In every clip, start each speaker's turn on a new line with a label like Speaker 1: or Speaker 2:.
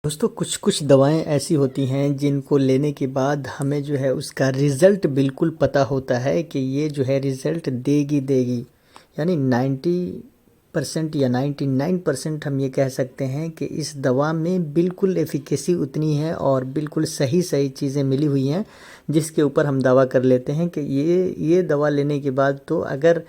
Speaker 1: दोस्तों कुछ कुछ दवाएं ऐसी होती हैं जिनको लेने के बाद हमें जो है उसका रिज़ल्ट बिल्कुल पता होता है कि ये जो है रिज़ल्ट देगी देगी, यानी 90% या 99% हम ये कह सकते हैं कि इस दवा में बिल्कुल एफिकेसी उतनी है और बिल्कुल सही सही चीज़ें मिली हुई हैं जिसके ऊपर हम दावा कर लेते हैं कि ये दवा लेने के बाद तो अगर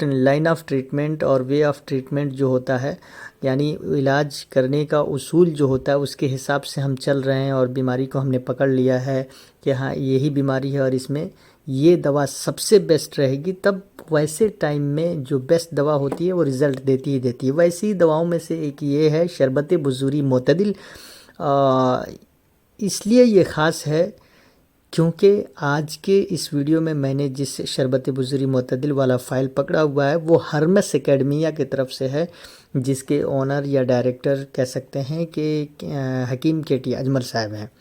Speaker 1: लाइन ऑफ ट्रीटमेंट और वे ऑफ ट्रीटमेंट जो होता है, यानी इलाज करने का उसूल जो होता है उसके हिसाब से हम चल रहे हैं और बीमारी को हमने पकड़ लिया है कि हाँ यही बीमारी है और इसमें ये दवा सबसे बेस्ट रहेगी, तब वैसे टाइम में जो बेस्ट दवा होती है वो रिज़ल्ट देती ही देती है। वैसी ही दवाओं में से एक ये है शरबत बुज़ूरी मोतदिल। इसलिए ये ख़ास है क्योंकि आज के इस वीडियो में मैंने जिस शरबत बुज़ूरी मोतदिल वाला फ़ाइल पकड़ा हुआ है वो हर्मस एकेडमिया की तरफ से है, जिसके ओनर या डायरेक्टर कह सकते हैं कि हकीम केटी अजमल साहब हैं।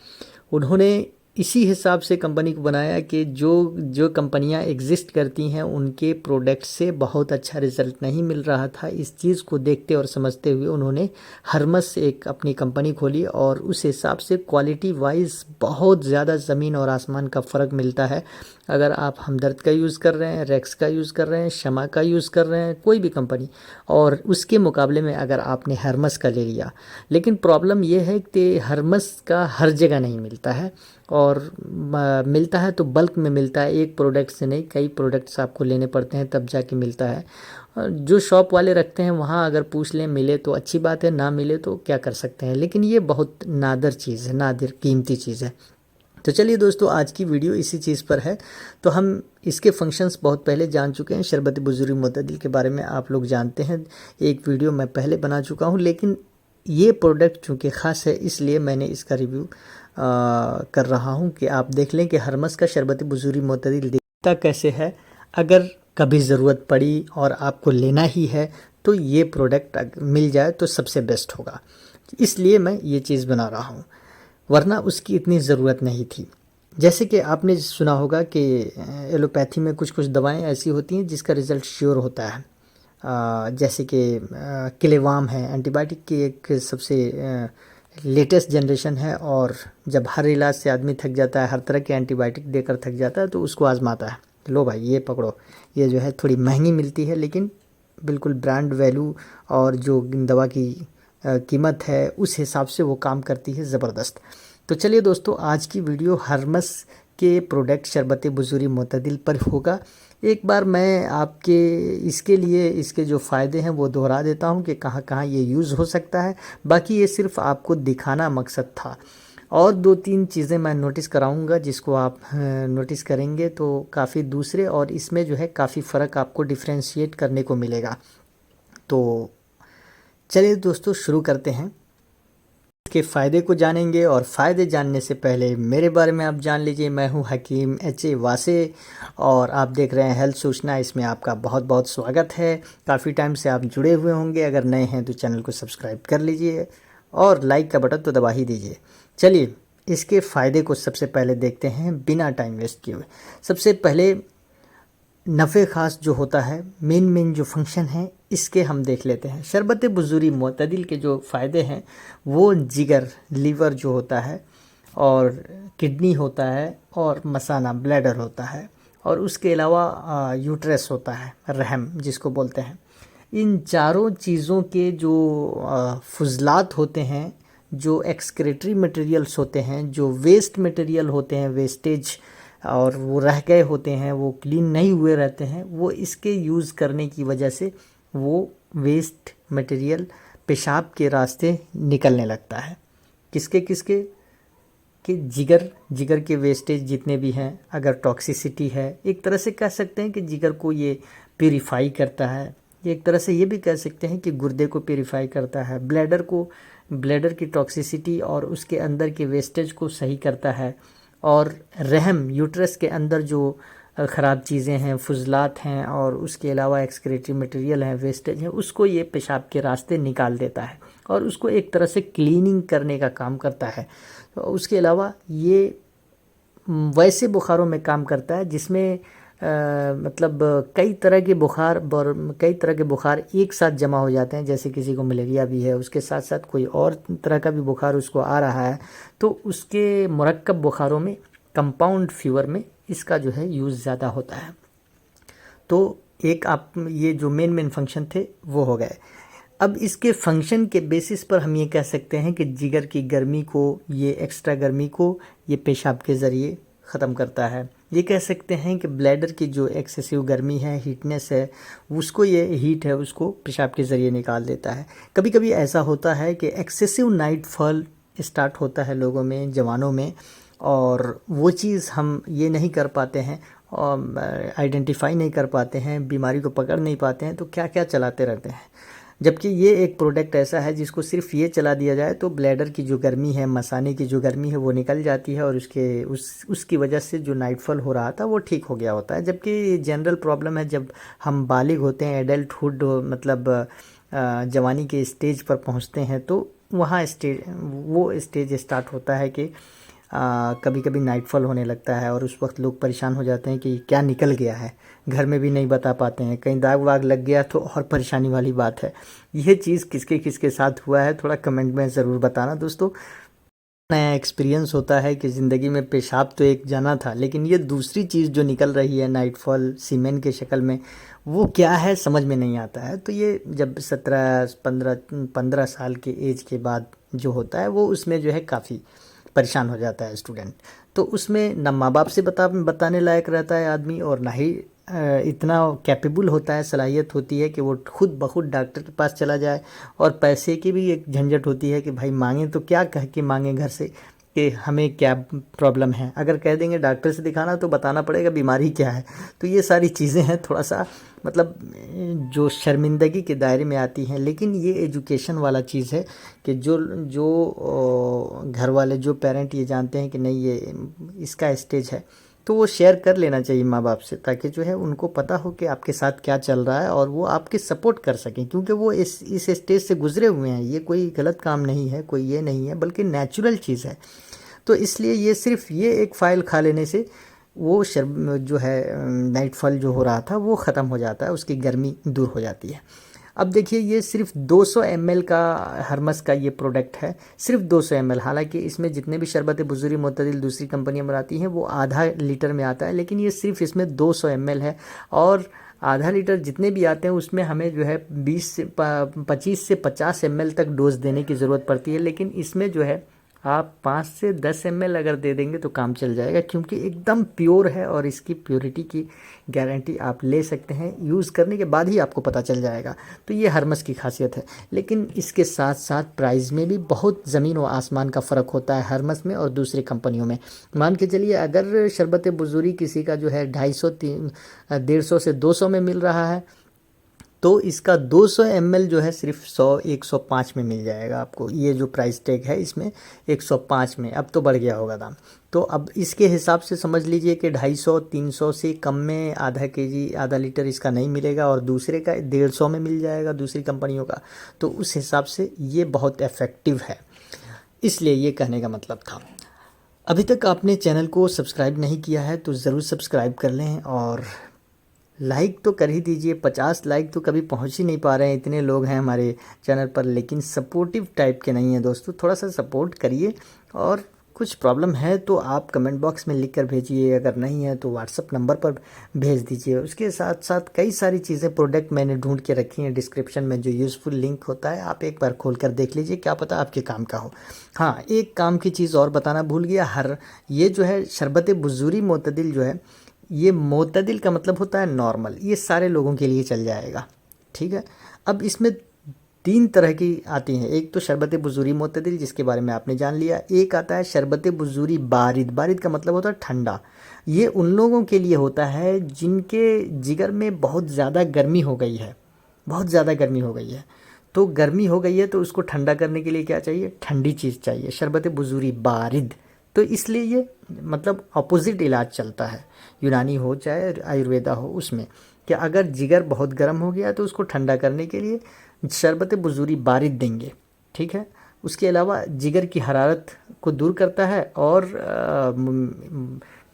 Speaker 1: उन्होंने इसी हिसाब से कंपनी को बनाया कि जो जो कंपनियां एग्जिस्ट करती हैं उनके प्रोडक्ट से बहुत अच्छा रिज़ल्ट नहीं मिल रहा था। इस चीज़ को देखते और समझते हुए उन्होंने हर्मस एक अपनी कंपनी खोली और उस हिसाब से क्वालिटी वाइज बहुत ज़्यादा ज़मीन और आसमान का फ़र्क मिलता है। अगर आप हमदर्द का यूज़ कर रहे हैं, रेक्स का यूज़ कर रहे हैं, शमा का यूज़ कर रहे हैं, कोई भी कंपनी, और उसके मुकाबले में अगर आपने हर्मस का ले लिया, लेकिन प्रॉब्लम ये है कि हर्मस का हर जगह नहीं मिलता है और मिलता है तो बल्क में मिलता है, एक प्रोडक्ट से नहीं कई प्रोडक्ट्स आपको लेने पड़ते हैं तब जाके मिलता है। जो शॉप वाले रखते हैं वहाँ अगर पूछ लें मिले तो अच्छी बात है, ना मिले तो क्या कर सकते हैं, लेकिन ये बहुत नादर चीज़ है, नादिर कीमती चीज़ है। तो चलिए दोस्तों आज की वीडियो इसी चीज़ पर है। तो हम इसके फंक्शंस बहुत पहले जान चुके हैं, शरबत बुज़ूरी मोतदिल के बारे में आप लोग जानते हैं, एक वीडियो मैं पहले बना चुका हूँ, लेकिन ये प्रोडक्ट चूँकि ख़ास है इसलिए मैंने इसका रिव्यू कर रहा हूँ कि आप देख लें कि हर्मस का शरबत बुज़ूरी मोतदिल दिखता कैसे है। अगर कभी ज़रूरत पड़ी और आपको लेना ही है तो ये प्रोडक्ट मिल जाए तो सबसे बेस्ट होगा, इसलिए मैं ये चीज़ बना रहा हूँ, वरना उसकी इतनी ज़रूरत नहीं थी। जैसे कि आपने सुना होगा कि एलोपैथी में कुछ कुछ दवाएं ऐसी होती हैं जिसका रिज़ल्ट श्योर होता है, जैसे कि क्लेवाम है, एंटीबायोटिक की एक सबसे लेटेस्ट जनरेशन है, और जब हर इलाज से आदमी थक जाता है, हर तरह के एंटीबायोटिक देकर थक जाता है तो उसको आजमाता है, लो भाई ये पकड़ो, ये जो है थोड़ी महंगी मिलती है लेकिन बिल्कुल ब्रांड वैल्यू और जो दवा की कीमत है उस हिसाब से वो काम करती है ज़बरदस्त। तो चलिए दोस्तों आज की वीडियो हर्मस के प्रोडक्ट शरबत बुज़ूरी मोतदिल पर होगा। एक बार मैं आपके इसके लिए इसके जो फ़ायदे हैं वो दोहरा देता हूं कि कहां कहां ये यूज़ हो सकता है, बाकी ये सिर्फ आपको दिखाना मकसद था। और दो तीन चीज़ें मैं नोटिस कराऊंगा जिसको आप नोटिस करेंगे तो काफ़ी दूसरे और इसमें जो है काफ़ी फ़र्क आपको डिफ्रेंशिएट करने को मिलेगा। तो चलिए दोस्तों शुरू करते हैं, इसके फ़ायदे को जानेंगे। और फ़ायदे जानने से पहले मेरे बारे में आप जान लीजिए, मैं हूं हकीम एच.ए. वासे और आप देख रहे हैं हेल्थ सूचना। इसमें आपका बहुत बहुत स्वागत है। काफ़ी टाइम से आप जुड़े हुए होंगे, अगर नए हैं तो चैनल को सब्सक्राइब कर लीजिए और लाइक का बटन तो दबा ही दीजिए। चलिए इसके फ़ायदे को सबसे पहले देखते हैं बिना टाइम वेस्ट किए हुए। सबसे पहले नफ़े ख़ास जो होता है, मेन जो फंक्शन है इसके हम देख लेते हैं। शरबत बुज़ूरी मोतदिल के जो फ़ायदे हैं वो जिगर, लीवर जो होता है और किडनी होता है और मसाना ब्लैडर होता है, और उसके अलावा यूट्रस होता है, रहम जिसको बोलते हैं। इन चारों चीज़ों के जो फुजलात होते हैं, जो एक्सक्रेटरी मटेरियल्स होते हैं, जो वेस्ट मटेरियल होते हैं, वेस्टेज और वो रह गए होते हैं, वो क्लीन नहीं हुए रहते हैं, वो इसके यूज़ करने की वजह से वो वेस्ट मटेरियल पेशाब के रास्ते निकलने लगता है। किसके किसके कि जिगर के वेस्टेज जितने भी हैं, अगर टॉक्सिसिटी है, एक तरह से कह सकते हैं कि जिगर को ये प्यूरिफाई करता है। एक तरह से ये भी कह सकते हैं कि गुर्दे को प्यूरिफाई करता है, ब्लैडर की टॉक्सिसिटी और उसके अंदर के वेस्टेज को सही करता है, और रहम यूट्रस के अंदर जो ख़राब चीज़ें हैं, फुजलात हैं और उसके अलावा एक्सक्रेटरी मटेरियल है, वेस्टेज है, उसको ये पेशाब के रास्ते निकाल देता है और उसको एक तरह से क्लीनिंग करने का काम करता है। तो उसके अलावा ये वैसे बुखारों में काम करता है जिसमें मतलब कई तरह के बुखार एक साथ जमा हो जाते हैं। जैसे किसी को मलेरिया भी है, उसके साथ साथ कोई और तरह का भी बुखार उसको आ रहा है, तो उसके मुरक्कब बुखारों में, कंपाउंड फीवर में इसका जो है यूज़ ज़्यादा होता है। तो एक आप ये जो मेन फंक्शन थे वो हो गए। अब इसके फंक्शन के बेसिस पर हम ये कह सकते हैं कि जिगर की गर्मी को, ये एक्स्ट्रा गर्मी को ये पेशाब के ज़रिए ख़त्म करता है। ये कह सकते हैं कि ब्लैडर की जो एक्सेसिव गर्मी है, हीटनेस है, उसको ये हीट है उसको पेशाब के ज़रिए निकाल देता है। कभी कभी ऐसा होता है कि एक्सेसिव नाइट फॉल स्टार्ट होता है लोगों में, जवानों में, और वो चीज़ हम ये नहीं कर पाते हैं और आइडेंटिफाई नहीं कर पाते हैं, बीमारी को पकड़ नहीं पाते हैं, तो क्या क्या चलाते रहते हैं। जबकि ये एक प्रोडक्ट ऐसा है जिसको सिर्फ ये चला दिया जाए तो ब्लैडर की जो गर्मी है, मसाने की जो गर्मी है वो निकल जाती है, और उसकी वजह से जो नाइटफॉल हो रहा था वो ठीक हो गया होता है। जबकि जनरल प्रॉब्लम है जब हम बालिग होते हैं, एडल्टहुड मतलब जवानी के स्टेज पर पहुंचते हैं, तो वहाँ वो स्टेज स्टार्ट होता है कि कभी कभी नाइटफॉल होने लगता है, और उस वक्त लोग परेशान हो जाते हैं कि क्या निकल गया है, घर में भी नहीं बता पाते हैं, कहीं दाग वाग लग गया तो और परेशानी वाली बात है। यह चीज़ किसके किसके साथ हुआ है थोड़ा कमेंट में ज़रूर बताना दोस्तों। नया एक्सपीरियंस होता है कि ज़िंदगी में पेशाब तो एक जाना था, लेकिन ये दूसरी चीज़ जो निकल रही है नाइटफॉल सीमेन के शक्ल में, वो क्या है समझ में नहीं आता है। तो ये जब 17-15 साल के एज के बाद जो होता है वो उसमें जो है काफ़ी परेशान हो जाता है स्टूडेंट। तो उसमें ना माँ बाप से बताने लायक रहता है आदमी, और ना ही इतना कैपेबल होता है, सलाहियत होती है कि वो खुद ब खुद डॉक्टर के पास चला जाए। और पैसे की भी एक झंझट होती है कि भाई मांगे तो क्या कह के मांगे घर से कि हमें क्या प्रॉब्लम है। अगर कह देंगे डॉक्टर से दिखाना तो बताना पड़ेगा बीमारी क्या है। तो ये सारी चीज़ें हैं, थोड़ा सा मतलब जो शर्मिंदगी के दायरे में आती हैं। लेकिन ये एजुकेशन वाला चीज़ है कि जो जो घर वाले, जो पेरेंट ये जानते हैं कि नहीं ये इसका स्टेज है, तो वो शेयर कर लेना चाहिए माँ बाप से, ताकि जो है उनको पता हो कि आपके साथ क्या चल रहा है और वो आपके सपोर्ट कर सकें, क्योंकि वो इस स्टेज से गुजरे हुए हैं। ये कोई गलत काम नहीं है, कोई ये नहीं है, बल्कि नेचुरल चीज़ है। तो इसलिए ये सिर्फ ये एक फ़ाइल खा लेने से वो जो है नाइटफॉल जो हो रहा था वो ख़त्म हो जाता है, उसकी गर्मी दूर हो जाती है। अब देखिए ये सिर्फ 200 ml का हर्मस का ये प्रोडक्ट है, सिर्फ 200 ml। हालांकि इसमें जितने भी शरबत बुज़ुर्ग मोतदिल दूसरी कंपनियां बनाती हैं वो आधा लीटर में आता है, लेकिन ये सिर्फ इसमें 200 ml है। और आधा लीटर जितने भी आते हैं उसमें हमें जो है 25 से 50 ml तक डोज देने की ज़रूरत पड़ती है। लेकिन इसमें जो है आप 5 से 10 ml अगर दे देंगे तो काम चल जाएगा, क्योंकि एकदम प्योर है और इसकी प्योरिटी की गारंटी आप ले सकते हैं, यूज़ करने के बाद ही आपको पता चल जाएगा। तो ये हर्मस की खासियत है। लेकिन इसके साथ साथ प्राइस में भी बहुत ज़मीन व आसमान का फ़र्क होता है हर्मस में और दूसरी कंपनियों में। मान के चलिए अगर शरबत बुज़ुर्ग किसी का जो है 150 से 200 में मिल रहा है, तो इसका 200 ml जो है सिर्फ 105 में मिल जाएगा आपको। ये जो प्राइस टैग है इसमें 105 में, अब तो बढ़ गया होगा दाम। तो अब इसके हिसाब से समझ लीजिए कि 250-300 से कम में आधा केजी, आधा लीटर इसका नहीं मिलेगा, और दूसरे का 150 में मिल जाएगा दूसरी कंपनियों का। तो उस हिसाब से ये बहुत इफ़ेक्टिव है, इसलिए ये कहने का मतलब था। अभी तक आपने चैनल को सब्सक्राइब नहीं किया है तो ज़रूर सब्सक्राइब कर लें, और लाइक तो कर ही दीजिए। 50 लाइक तो कभी पहुंच ही नहीं पा रहे हैं, इतने लोग हैं हमारे चैनल पर, लेकिन सपोर्टिव टाइप के नहीं हैं दोस्तों। थोड़ा सा सपोर्ट करिए, और कुछ प्रॉब्लम है तो आप कमेंट बॉक्स में लिख कर भेजिए, अगर नहीं है तो व्हाट्सअप नंबर पर भेज दीजिए। उसके साथ साथ कई सारी चीज़ें, प्रोडक्ट मैंने ढूंढ के रखी हैं डिस्क्रिप्शन में, जो यूज़फुल लिंक होता है आप एक बार खोल कर देख लीजिए, क्या पता आपके काम का हो। हाँ, एक काम की चीज़ और बताना भूल गया, ये जो है शरबत बुज़ुर्ग मोतदिल जो है, ये मोतदिल का मतलब होता है नॉर्मल, ये सारे लोगों के लिए चल जाएगा, ठीक है। अब इसमें 3 तरह की आती हैं। एक तो शरबत बुज़ुर्ग मोतदिल, जिसके बारे में आपने जान लिया। एक आता है शरबत बुज़ुर्ग बारिद, बारिद का मतलब होता है ठंडा। ये उन लोगों के लिए होता है जिनके जिगर में बहुत ज़्यादा गर्मी हो गई है, बहुत ज़्यादा गर्मी हो गई है। तो गर्मी हो गई है तो उसको ठंडा करने के लिए क्या चाहिए, ठंडी चीज़ चाहिए, शरबत बुज़ुर्ग बारिद। तो इसलिए ये मतलब अपोजिट इलाज चलता है, यूनानी हो चाहे आयुर्वेदा हो, उसमें कि अगर जिगर बहुत गर्म हो गया तो उसको ठंडा करने के लिए शरबत बुज़ुर्ग बारिद देंगे, ठीक है। उसके अलावा जिगर की हरारत को दूर करता है, और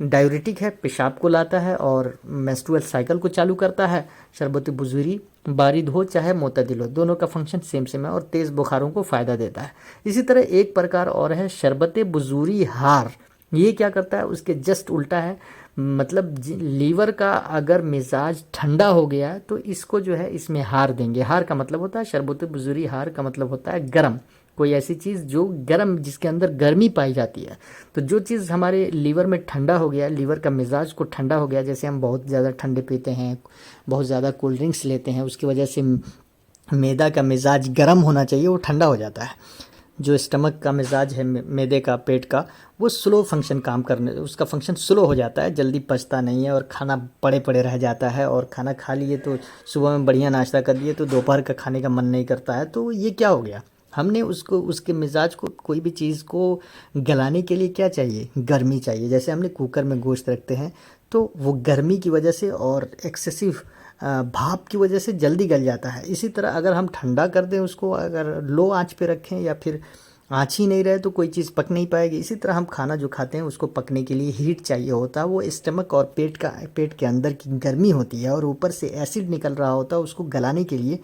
Speaker 1: डायूरेटिक है, पेशाब को लाता है और मेंस्ट्रुअल साइकिल को चालू करता है। शरबत बुजुरी बारिद हो चाहे मोतदिल हो, दोनों का फंक्शन सेम सेम है और तेज़ बुखारों को फ़ायदा देता है। इसी तरह एक प्रकार और है शरबत बुजुरी हार। ये क्या करता है, उसके जस्ट उल्टा है। मतलब लीवर का अगर मिजाज ठंडा हो गया है तो इसको जो है इसमें हार देंगे। हार का मतलब होता है, शरबत बुजुरी हार का मतलब होता है गर्म, कोई ऐसी चीज़ जो गर्म, जिसके अंदर गर्मी पाई जाती है। तो जो चीज़ हमारे लीवर में ठंडा हो गया, लीवर का मिजाज को ठंडा हो गया, जैसे हम बहुत ज़्यादा ठंडे पीते हैं, बहुत ज़्यादा कोल्ड ड्रिंक्स लेते हैं, उसकी वजह से मैदा का मिजाज गर्म होना चाहिए, वो ठंडा हो जाता है। जो स्टमक का मिजाज है मैदे का, पेट का, वो स्लो फंक्शन काम करने, उसका फंक्शन स्लो हो जाता है, जल्दी पचता नहीं है और खाना पड़े पड़े रह जाता है। और खाना खा लिए तो सुबह में बढ़िया नाश्ता कर लिए तो दोपहर का खाने का मन नहीं करता है। तो ये क्या हो गया, हमने उसको, उसके मिजाज को, कोई भी चीज़ को गलाने के लिए क्या चाहिए, गर्मी चाहिए। जैसे हमने कुकर में गोश्त रखते हैं तो वो गर्मी की वजह से और एक्सेसिव भाप की वजह से जल्दी गल जाता है। इसी तरह अगर हम ठंडा कर दें उसको, अगर लो आंच पे रखें या फिर आंच ही नहीं रहे तो कोई चीज़ पक नहीं पाएगी। इसी तरह हम खाना जो खाते हैं उसको पकने के लिए हीट चाहिए होता है। वो स्टमक और पेट के अंदर की गर्मी होती है और ऊपर से एसिड निकल रहा होता है, उसको गलाने के लिए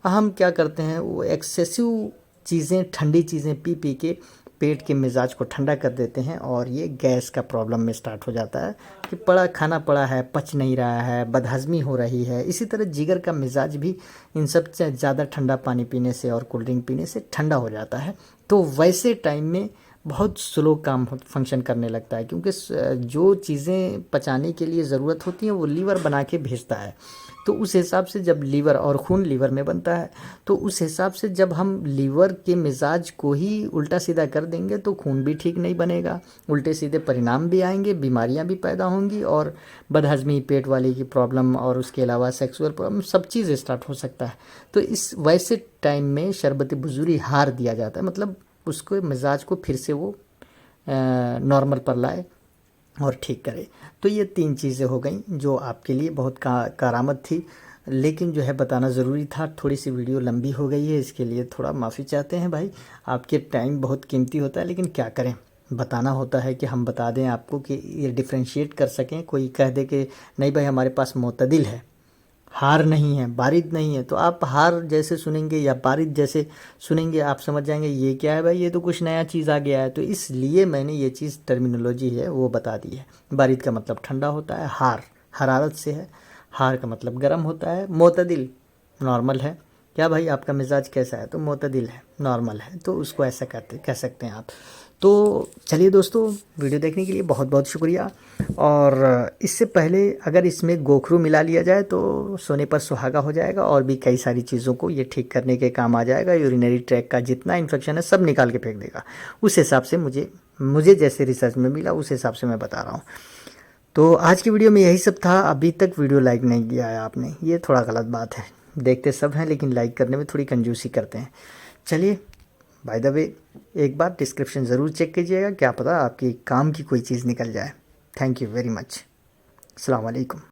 Speaker 1: हम क्या करते हैं, वो एक्सेसिव चीज़ें, ठंडी चीज़ें पी पी के पेट के मिजाज को ठंडा कर देते हैं और ये गैस का प्रॉब्लम में स्टार्ट हो जाता है कि पड़ा खाना पड़ा है, पच नहीं रहा है, बदहज़मी हो रही है। इसी तरह जिगर का मिजाज भी इन सब से ज़्यादा ठंडा पानी पीने से और कोल्ड ड्रिंक पीने से ठंडा हो जाता है। तो वैसे टाइम में बहुत स्लो काम फंक्शन करने लगता है, क्योंकि जो चीज़ें पचाने के लिए ज़रूरत होती हैं वो लीवर बना के भेजता है। तो उस हिसाब से जब लीवर, और खून लीवर में बनता है, तो उस हिसाब से जब हम लीवर के मिजाज को ही उल्टा सीधा कर देंगे तो खून भी ठीक नहीं बनेगा, उल्टे सीधे परिणाम भी आएंगे, बीमारियां भी पैदा होंगी और बदहज़मी, पेट वाले की प्रॉब्लम और उसके अलावा सेक्सुअल प्रॉब्लम, सब चीज़ स्टार्ट हो सकता है। तो इस वैसे टाइम में शरबत बुजुरी हार दिया जाता है, मतलब उसको मिजाज को फिर से वो नॉर्मल पर लाए और ठीक करे। तो ये 3 चीज़ें हो गई जो आपके लिए बहुत करामत थी, लेकिन जो है बताना ज़रूरी था। थोड़ी सी वीडियो लंबी हो गई है, इसके लिए थोड़ा माफ़ी चाहते हैं भाई। आपके टाइम बहुत कीमती होता है, लेकिन क्या करें, बताना होता है कि हम बता दें आपको कि ये डिफ्रेंशिएट कर सकें। कोई कह दे कि नहीं भाई हमारे पास मोतदिल है, हार नहीं है, बारिद नहीं है, तो आप हार जैसे सुनेंगे या बारिद जैसे सुनेंगे आप समझ जाएंगे ये क्या है भाई, ये तो कुछ नया चीज़ आ गया है। तो इसलिए मैंने ये चीज़, टर्मिनोलॉजी है वो बता दी है। बारिद का मतलब ठंडा होता है, हार हरारत से है, हार का मतलब गर्म होता है, मोतदिल नॉर्मल है। क्या भाई आपका मिजाज कैसा है, तो मोतदिल है, नॉर्मल है, तो उसको ऐसा कह सकते हैं आप। तो चलिए दोस्तों, वीडियो देखने के लिए बहुत बहुत शुक्रिया। और इससे पहले अगर इसमें गोखरू मिला लिया जाए तो सोने पर सुहागा हो जाएगा और भी कई सारी चीज़ों को ये ठीक करने के काम आ जाएगा। यूरिनरी ट्रैक का जितना इन्फेक्शन है सब निकाल के फेंक देगा। उस हिसाब से मुझे जैसे रिसर्च में मिला उस हिसाब से मैं बता रहा हूँ। तो आज की वीडियो में यही सब था। अभी तक वीडियो लाइक नहीं किया है आपने, ये थोड़ा गलत बात है। देखते सब हैं लेकिन लाइक करने में थोड़ी कंजूसी करते हैं। चलिए, बाय द वे एक बार डिस्क्रिप्शन ज़रूर चेक कीजिएगा, क्या पता आपकी काम की कोई चीज़ निकल जाए। Thank you very much. अस्सलाम वालेकुम।